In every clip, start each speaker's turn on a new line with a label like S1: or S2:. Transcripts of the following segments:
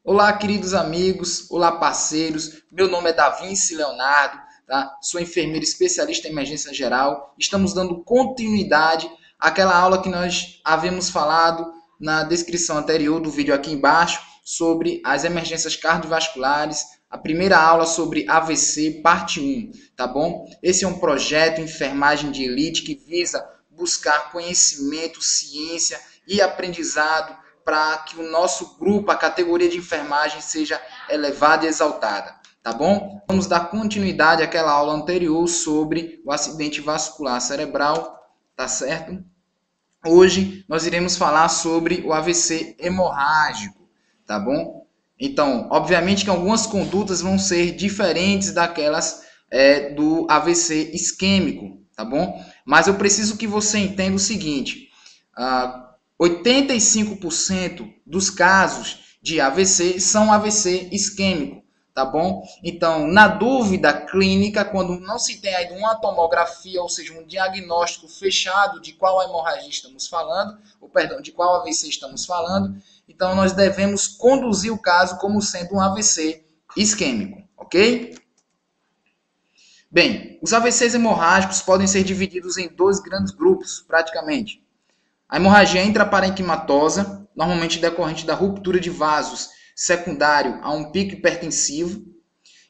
S1: Olá, queridos amigos, olá, parceiros. Meu nome é Davinci Leonardo, tá? Sou enfermeiro especialista em emergência geral. Estamos dando continuidade àquela aula que nós havíamos falado na descrição anterior do vídeo aqui embaixo sobre as emergências cardiovasculares. A primeira aula sobre AVC, parte 1, tá bom? Esse é um projeto Enfermagem de Elite que visa buscar conhecimento, ciência e aprendizado para que o nosso grupo, a categoria de enfermagem, seja elevada e exaltada, tá bom? Vamos dar continuidade àquela aula anterior sobre o acidente vascular cerebral, tá certo? Hoje nós iremos falar sobre o AVC hemorrágico, tá bom? Então, obviamente que algumas condutas vão ser diferentes daquelas do AVC isquêmico, tá bom? Mas eu preciso que você entenda o seguinte: 85% dos casos de AVC são AVC isquêmico, tá bom? Então, na dúvida clínica, quando não se tem ainda uma tomografia, ou seja, um diagnóstico fechado de qual hemorragia estamos falando, ou perdão, de qual AVC estamos falando, então nós devemos conduzir o caso como sendo um AVC isquêmico, ok? Bem, os AVCs hemorrágicos podem ser divididos em dois grandes grupos, praticamente. A hemorragia intraparenquimatosa, normalmente decorrente da ruptura de vasos secundário a um pico hipertensivo,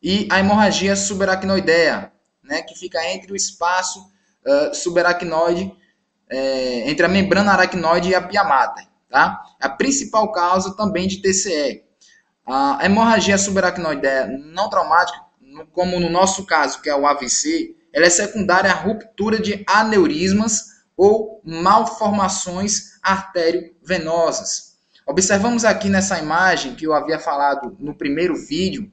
S1: e a hemorragia subaracnoidea, né, que fica entre o espaço subaracnoide, entre a membrana aracnoide e a pia mater. Tá? A principal causa também de TCE. A hemorragia subaracnoidea não traumática, como no nosso caso, que é o AVC, ela é secundária à ruptura de aneurismas ou malformações arteriovenosas. Observamos aqui nessa imagem que eu havia falado no primeiro vídeo,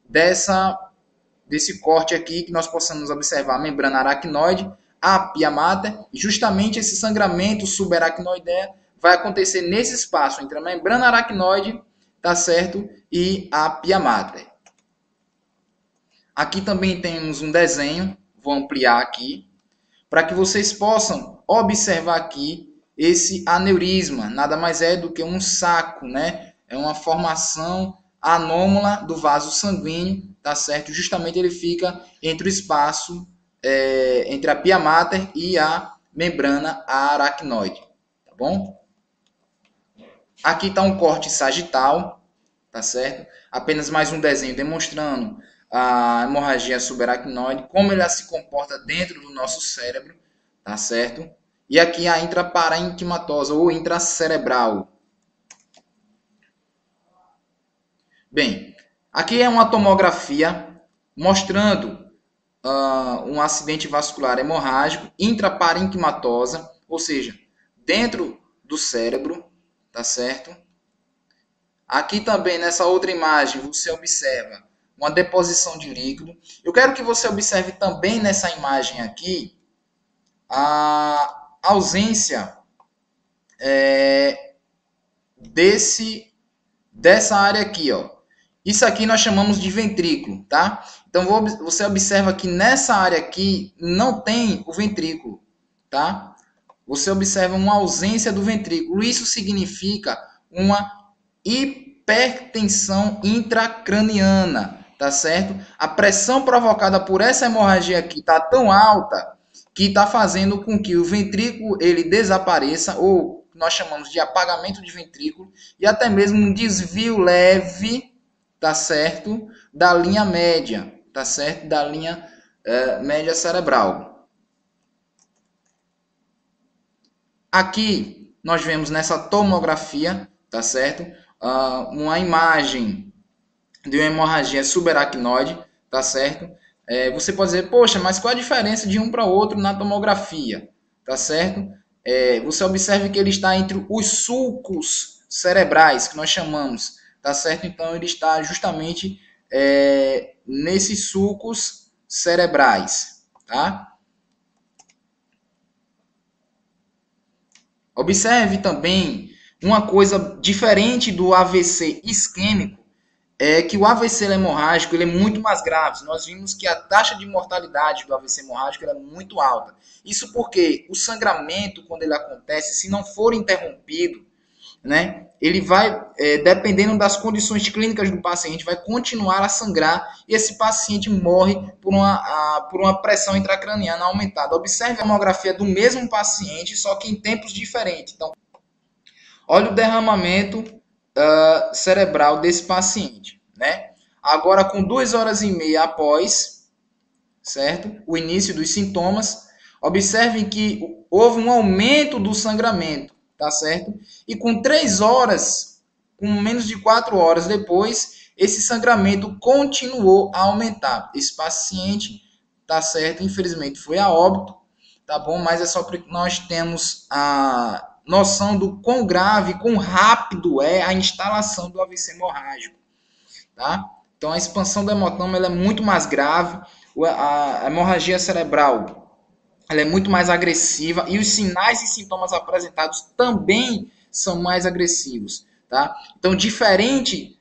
S1: desse corte aqui, que nós possamos observar a membrana aracnoide, a pia mater, e justamente esse sangramento subaracnoidea vai acontecer nesse espaço entre a membrana aracnoide, tá certo, e a pia mater. Aqui também temos um desenho, vou ampliar aqui, para que vocês possam observar aqui esse aneurisma. Nada mais é do que um saco, né? É uma formação anômala do vaso sanguíneo, tá certo? Justamente ele fica entre o espaço entre a pia mater e a membrana aracnoide, tá bom? Aqui está um corte sagital, tá certo? Apenas mais um desenho demonstrando a hemorragia subaracnoide, como ela se comporta dentro do nosso cérebro, tá certo? E aqui a intraparenquimatosa ou intracerebral. Bem, aqui é uma tomografia mostrando um acidente vascular hemorrágico intraparenquimatosa, ou seja, dentro do cérebro, tá certo? Aqui também nessa outra imagem você observa uma deposição de líquido. Eu quero que você observe também nessa imagem aqui a ausência dessa área aqui, ó. Isso aqui nós chamamos de ventrículo, tá? Então você observa que nessa área aqui não tem o ventrículo, tá? Você observa uma ausência do ventrículo. Isso significa uma hipertensão intracraniana, tá certo? A pressão provocada por essa hemorragia aqui está tão alta que está fazendo com que o ventrículo ele desapareça, ou nós chamamos de apagamento de ventrículo, e até mesmo um desvio leve, tá certo, da linha média, tá certo, da linha média cerebral. Aqui nós vemos nessa tomografia, tá certo, uma imagem de uma hemorragia subaracnoide, tá certo? Você pode dizer, poxa, mas qual a diferença de um para outro na tomografia, tá certo? Você observa que ele está entre os sulcos cerebrais, que nós chamamos, tá certo? Então ele está justamente nesses sulcos cerebrais, tá? Observe também uma coisa diferente do AVC isquêmico, é que o AVC hemorrágico ele é muito mais grave. Nós vimos que a taxa de mortalidade do AVC hemorrágico é muito alta. Isso porque o sangramento, quando ele acontece, se não for interrompido, né? Ele vai, dependendo das condições clínicas do paciente, vai continuar a sangrar e esse paciente morre por uma pressão intracraniana aumentada. Observe a tomografia do mesmo paciente, só que em tempos diferentes. Então, olha o derramamento cerebral desse paciente, né? Agora, com 2 horas e meia após, certo? O início dos sintomas, observem que houve um aumento do sangramento, tá certo? E com 3 horas, com menos de 4 horas depois, esse sangramento continuou a aumentar. Esse paciente, tá certo? Infelizmente foi a óbito, tá bom? Mas é só para que nós temos a noção do quão grave, quão rápido é a instalação do AVC hemorrágico, tá? Então a expansão do hematoma ela é muito mais grave, a hemorragia cerebral ela é muito mais agressiva e os sinais e sintomas apresentados também são mais agressivos, tá? Então, diferente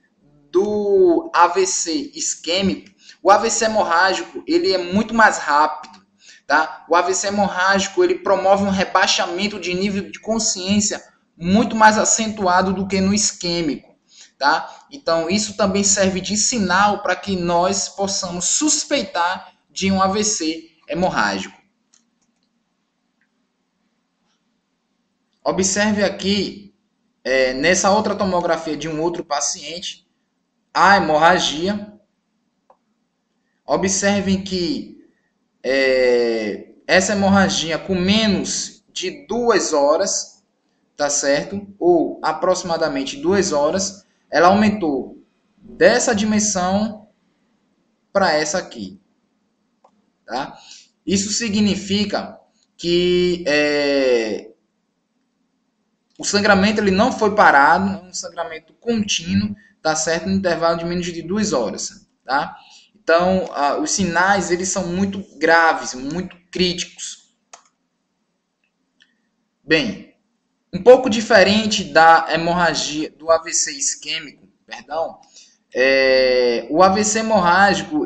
S1: do AVC isquêmico, o AVC hemorrágico ele é muito mais rápido, tá? O AVC hemorrágico ele promove um rebaixamento de nível de consciência muito mais acentuado do que no isquêmico, tá? Então, isso também serve de sinal para que nós possamos suspeitar de um AVC hemorrágico. Observe aqui, nessa outra tomografia de um outro paciente, a hemorragia. Observem que essa hemorragia com menos de 2 horas, tá certo? Ou aproximadamente 2 horas, ela aumentou dessa dimensão para essa aqui, tá? Isso significa que o sangramento ele não foi parado, é um sangramento contínuo, tá certo? No intervalo de menos de 2 horas, tá? Então, os sinais eles são muito graves, muito críticos. Bem, um pouco diferente da hemorragia, do AVC isquêmico, perdão, o AVC hemorrágico,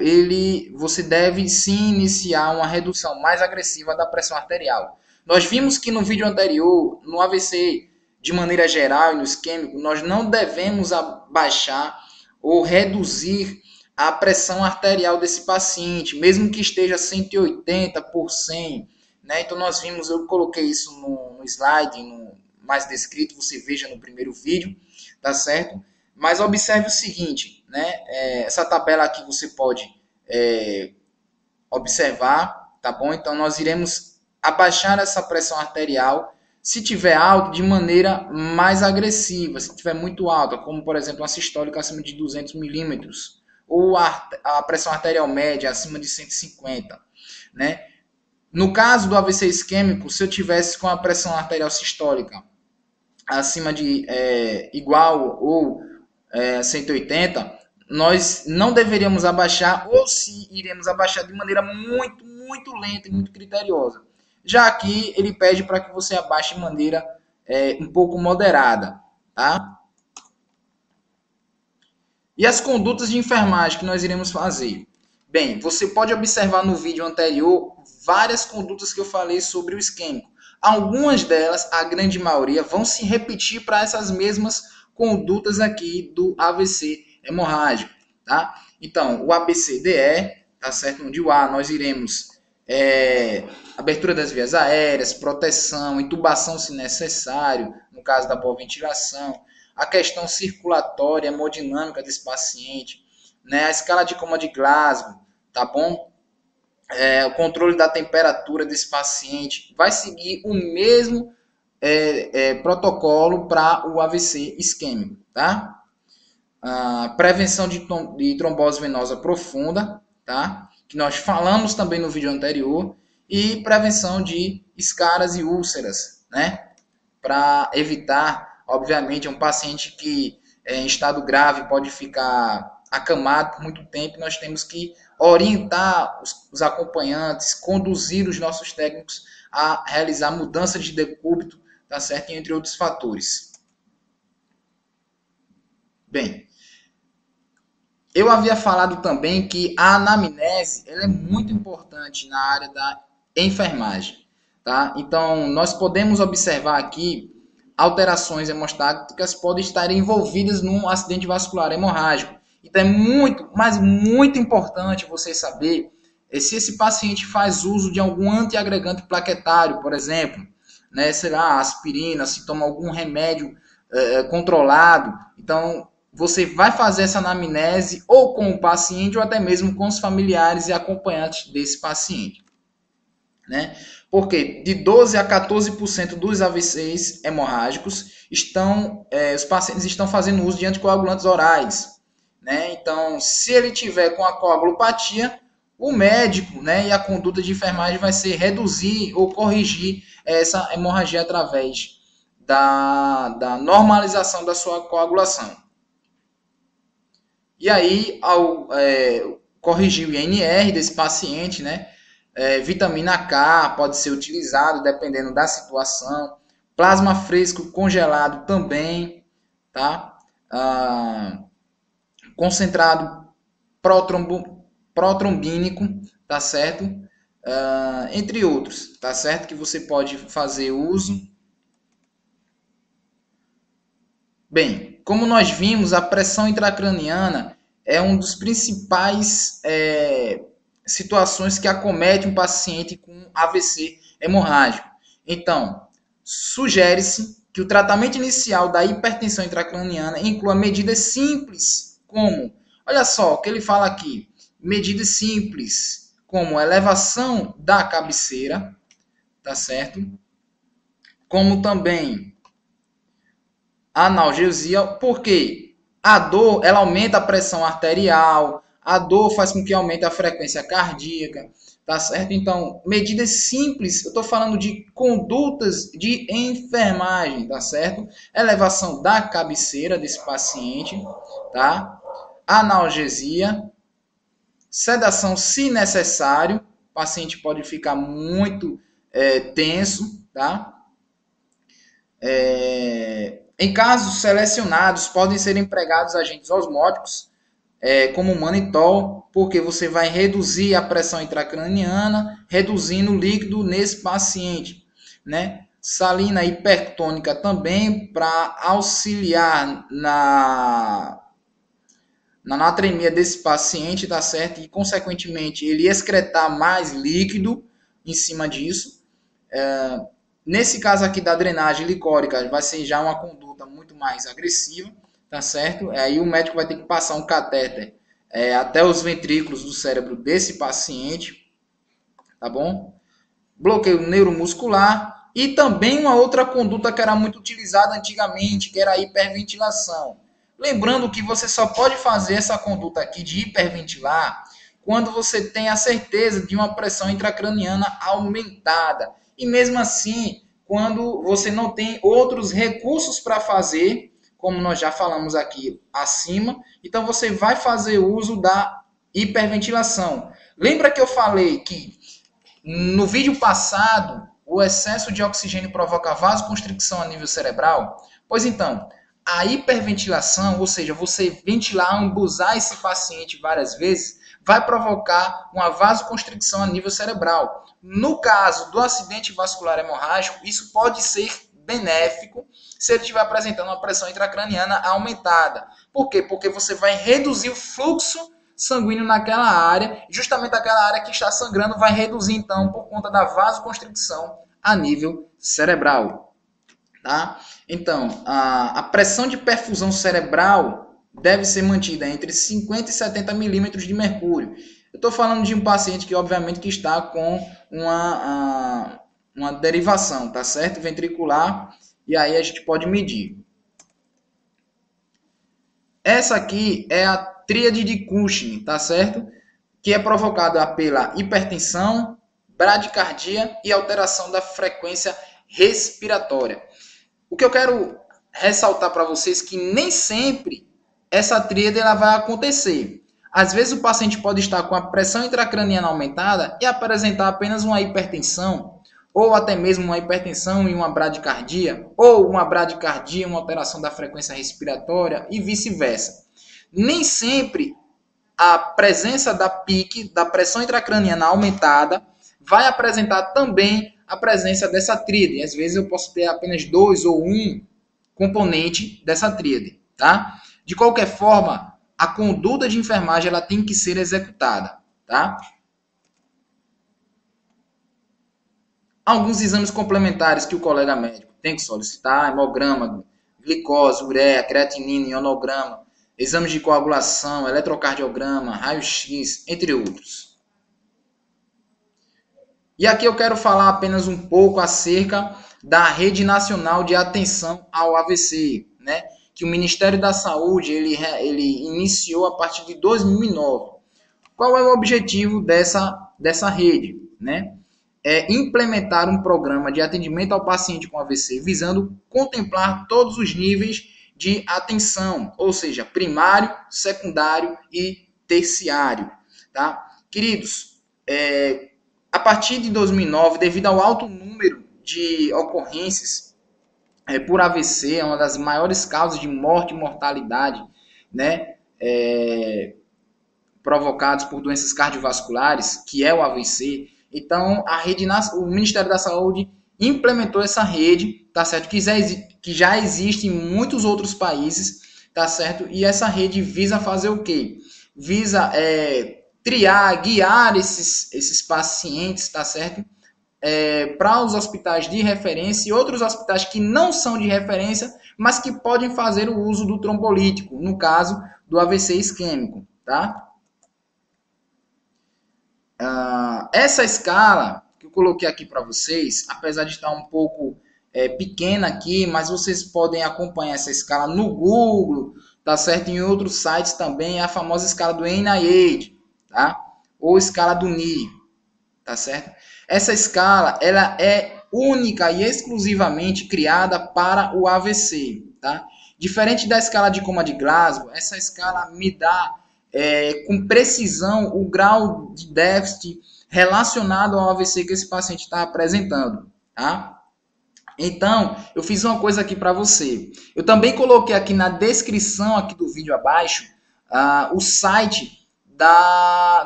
S1: você deve sim iniciar uma redução mais agressiva da pressão arterial. Nós vimos que no vídeo anterior, no AVC de maneira geral e no isquêmico, nós não devemos abaixar ou reduzir a pressão arterial desse paciente, mesmo que esteja 180 por 100, né? Então nós vimos, eu coloquei isso no slide, mais descrito, você veja no primeiro vídeo, tá certo? Mas observe o seguinte, né? Essa tabela aqui você pode observar, tá bom? Então nós iremos abaixar essa pressão arterial se tiver alta de maneira mais agressiva, se tiver muito alta, como por exemplo uma sistólica acima de 200 milímetros, ou a pressão arterial média acima de 150, né? No caso do AVC isquêmico, se eu tivesse com a pressão arterial sistólica acima de igual ou 180, nós não deveríamos abaixar, ou se iremos abaixar de maneira muito, muito lenta e muito criteriosa. Já aqui ele pede para que você abaixe de maneira um pouco moderada, tá? E as condutas de enfermagem que nós iremos fazer? Bem, você pode observar no vídeo anterior várias condutas que eu falei sobre o isquêmico. Algumas delas, a grande maioria, vão se repetir para essas mesmas condutas aqui do AVC hemorrágico, tá? Então, o ABCDE, tá certo? Onde o A nós iremos abertura das vias aéreas, proteção, intubação se necessário, no caso da boa ventilação, a questão circulatória, hemodinâmica desse paciente, né? A escala de coma de Glasgow, tá bom? O controle da temperatura desse paciente vai seguir o mesmo protocolo para o AVC isquêmico, tá? Prevenção de trombose venosa profunda, tá? Que nós falamos também no vídeo anterior, e prevenção de escaras e úlceras, né? Para evitar, obviamente, um paciente que em estado grave pode ficar acamado por muito tempo, nós temos que orientar os acompanhantes, conduzir os nossos técnicos a realizar mudança de decúbito, tá certo? Entre outros fatores. Bem, eu havia falado também que a anamnese ela é muito importante na área da enfermagem, tá? Então, nós podemos observar aqui alterações hemostáticas podem estar envolvidas num acidente vascular hemorrágico. Então é muito, mas muito importante você saber se esse paciente faz uso de algum antiagregante plaquetário, por exemplo, né, sei lá, aspirina, se toma algum remédio controlado. Então você vai fazer essa anamnese ou com o paciente ou até mesmo com os familiares e acompanhantes desse paciente, né? Porque de 12 a 14% dos AVCs hemorrágicos os pacientes estão fazendo uso de anticoagulantes orais, né? Então, se ele tiver com a coagulopatia, o médico, né, e a conduta de enfermagem vai ser reduzir ou corrigir essa hemorragia através da normalização da sua coagulação. E aí, ao corrigir o INR desse paciente, né, vitamina K pode ser utilizado dependendo da situação. Plasma fresco congelado também, tá? Concentrado protrombínico, tá certo? Entre outros, tá certo? Que você pode fazer uso. Bem, como nós vimos, a pressão intracraniana é um dos principais situações que acomete um paciente com AVC hemorrágico. Então, sugere-se que o tratamento inicial da hipertensão intracraniana inclua medidas simples, como, olha só o que ele fala aqui, medidas simples, como elevação da cabeceira, tá certo? Como também analgesia, porque a dor, ela aumenta a pressão arterial, a dor faz com que aumente a frequência cardíaca, tá certo? Então, medidas simples, eu estou falando de condutas de enfermagem, tá certo? Elevação da cabeceira desse paciente, tá? Analgesia, sedação se necessário, o paciente pode ficar muito tenso, tá? Em casos selecionados, podem ser empregados agentes osmóticos, como o manitol, porque você vai reduzir a pressão intracraniana, reduzindo o líquido nesse paciente, né? Salina hipertônica também, para auxiliar na natremia desse paciente, tá certo? E, consequentemente, ele excretar mais líquido em cima disso. Nesse caso aqui da drenagem licórica, vai ser já uma conduta muito mais agressiva, tá certo? Aí o médico vai ter que passar um catéter até os ventrículos do cérebro desse paciente, tá bom? Bloqueio neuromuscular e também uma outra conduta que era muito utilizada antigamente, que era a hiperventilação. Lembrando que você só pode fazer essa conduta aqui de hiperventilar quando você tem a certeza de uma pressão intracraniana aumentada. E mesmo assim, quando você não tem outros recursos para fazer, como nós já falamos aqui acima, então você vai fazer uso da hiperventilação. Lembra que eu falei que no vídeo passado o excesso de oxigênio provoca vasoconstricção a nível cerebral? Pois então, a hiperventilação, ou seja, você ventilar, ambusar esse paciente várias vezes, vai provocar uma vasoconstricção a nível cerebral. No caso do acidente vascular hemorrágico, isso pode ser benéfico se ele estiver apresentando uma pressão intracraniana aumentada. Por quê? Porque você vai reduzir o fluxo sanguíneo naquela área, justamente aquela área que está sangrando vai reduzir, então, por conta da vasoconstricção a nível cerebral. Tá? Então, a pressão de perfusão cerebral deve ser mantida entre 50 e 70 milímetros de mercúrio. Eu estou falando de um paciente que, obviamente, que está com uma derivação, tá certo? Ventricular, e aí a gente pode medir. Essa aqui é a tríade de Cushing, tá certo? Que é provocada pela hipertensão, bradicardia e alteração da frequência respiratória. O que eu quero ressaltar para vocês é que nem sempre essa tríade ela vai acontecer. Às vezes o paciente pode estar com a pressão intracraniana aumentada e apresentar apenas uma hipertensão, ou até mesmo uma hipertensão e uma bradicardia, ou uma bradicardia e uma alteração da frequência respiratória e vice-versa. Nem sempre a presença da PIC, da pressão intracraniana aumentada, vai apresentar também a presença dessa tríade. Às vezes eu posso ter apenas 2 ou 1 componente dessa tríade, tá? De qualquer forma, a conduta de enfermagem ela tem que ser executada, tá? Alguns exames complementares que o colega médico tem que solicitar: hemograma, glicose, ureia, creatinina, ionograma, exames de coagulação, eletrocardiograma, raio-x, entre outros. E aqui eu quero falar apenas um pouco acerca da Rede Nacional de Atenção ao AVC, né? Que o Ministério da Saúde ele iniciou a partir de 2009. Qual é o objetivo dessa rede, né? É implementar um programa de atendimento ao paciente com AVC, visando contemplar todos os níveis de atenção, ou seja, primário, secundário e terciário, tá? Queridos, a partir de 2009, devido ao alto número de ocorrências por AVC, é uma das maiores causas de morte e mortalidade, né? Provocados por doenças cardiovasculares, que é o AVC. Então, o Ministério da Saúde implementou essa rede, tá certo? Que já existe em muitos outros países, tá certo? E essa rede visa fazer o quê? Visa triar, guiar esses pacientes, tá certo? Para os hospitais de referência e outros hospitais que não são de referência, mas que podem fazer o uso do trombolítico, no caso do AVC isquêmico, tá? Essa escala que eu coloquei aqui para vocês, apesar de estar um pouco pequena aqui, mas vocês podem acompanhar essa escala no Google, tá certo? Em outros sites também, a famosa escala do NIH, tá? Ou escala do NIH, tá certo? Essa escala, ela é única e exclusivamente criada para o AVC, tá? Diferente da escala de Coma de Glasgow, essa escala me dá com precisão o grau de déficit relacionado ao AVC que esse paciente está apresentando, tá? Então, eu fiz uma coisa aqui para você. Eu também coloquei aqui na descrição aqui do vídeo abaixo o site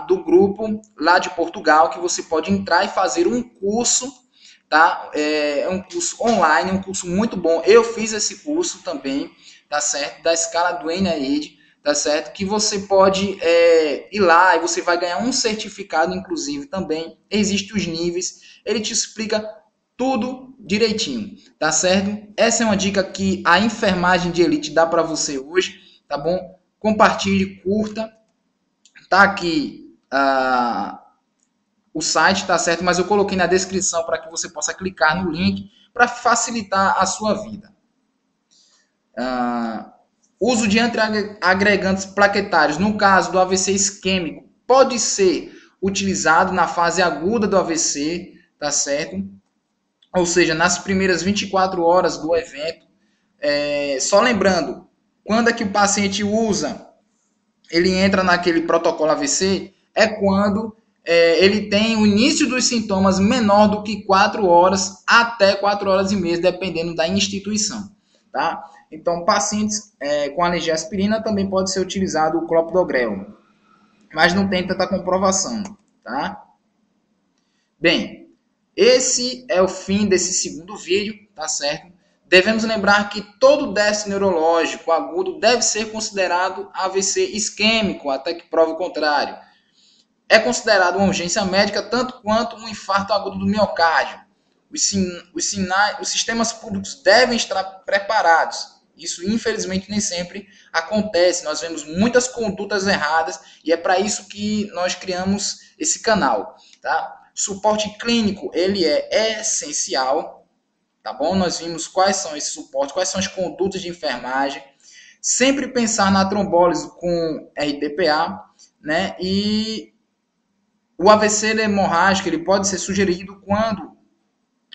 S1: do grupo lá de Portugal, que você pode entrar e fazer um curso, tá? É um curso online, um curso muito bom. Eu fiz esse curso também, tá certo? Da escala do NIH, tá certo? Que você pode ir lá e você vai ganhar um certificado, inclusive, também. Existem os níveis, ele te explica tudo direitinho, tá certo? Essa é uma dica que a enfermagem de elite dá para você hoje, tá bom? Compartilhe, curta. Tá aqui o site, tá certo? Mas eu coloquei na descrição para que você possa clicar no link para facilitar a sua vida. Uso de antiagregantes plaquetários, no caso do AVC isquêmico, pode ser utilizado na fase aguda do AVC, tá certo? Ou seja, nas primeiras 24 horas do evento. Só lembrando, quando é que o paciente usa, ele entra naquele protocolo AVC, é quando ele tem o início dos sintomas menor do que 4 horas até 4 horas e meia, dependendo da instituição, tá? Então, pacientes com alergia à aspirina também pode ser utilizado o clopidogrel, mas não tem tanta comprovação, tá? Bem, esse é o fim desse segundo vídeo, tá certo? Devemos lembrar que todo déficit neurológico agudo deve ser considerado AVC isquêmico, até que prove o contrário. É considerado uma urgência médica tanto quanto um infarto agudo do miocárdio. Os sistemas públicos devem estar preparados. Isso, infelizmente, nem sempre acontece. Nós vemos muitas condutas erradas e é para isso que nós criamos esse canal, tá? Suporte clínico, ele é essencial, tá bom? Nós vimos quais são esses suportes, quais são as condutas de enfermagem. Sempre pensar na trombólise com RTPA, né? E o AVC hemorrágico, ele pode ser sugerido quando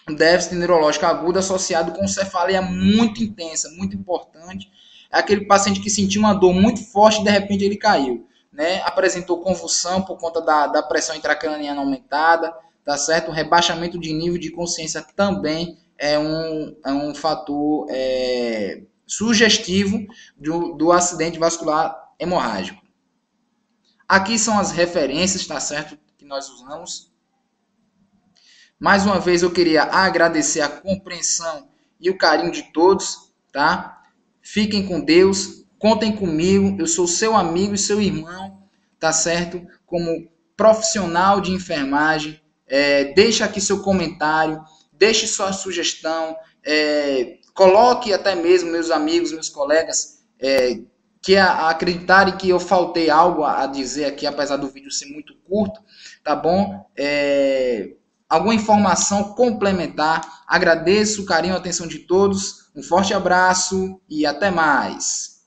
S1: um déficit neurológico agudo associado com cefaleia muito intensa, muito importante. É aquele paciente que sentiu uma dor muito forte e de repente ele caiu, né? Apresentou convulsão por conta da pressão intracraniana aumentada, tá certo? O rebaixamento de nível de consciência também é um fator sugestivo do acidente vascular hemorrágico. Aqui são as referências, tá certo? Que nós usamos. Mais uma vez eu queria agradecer a compreensão e o carinho de todos, tá? Fiquem com Deus, contem comigo, eu sou seu amigo e seu irmão, tá certo? Como profissional de enfermagem, deixe aqui seu comentário, deixe sua sugestão, coloque até mesmo meus amigos, meus colegas, que acreditarem que eu faltei algo a dizer aqui, apesar do vídeo ser muito curto, tá bom? Alguma informação complementar. Agradeço o carinho e a atenção de todos. Um forte abraço e até mais.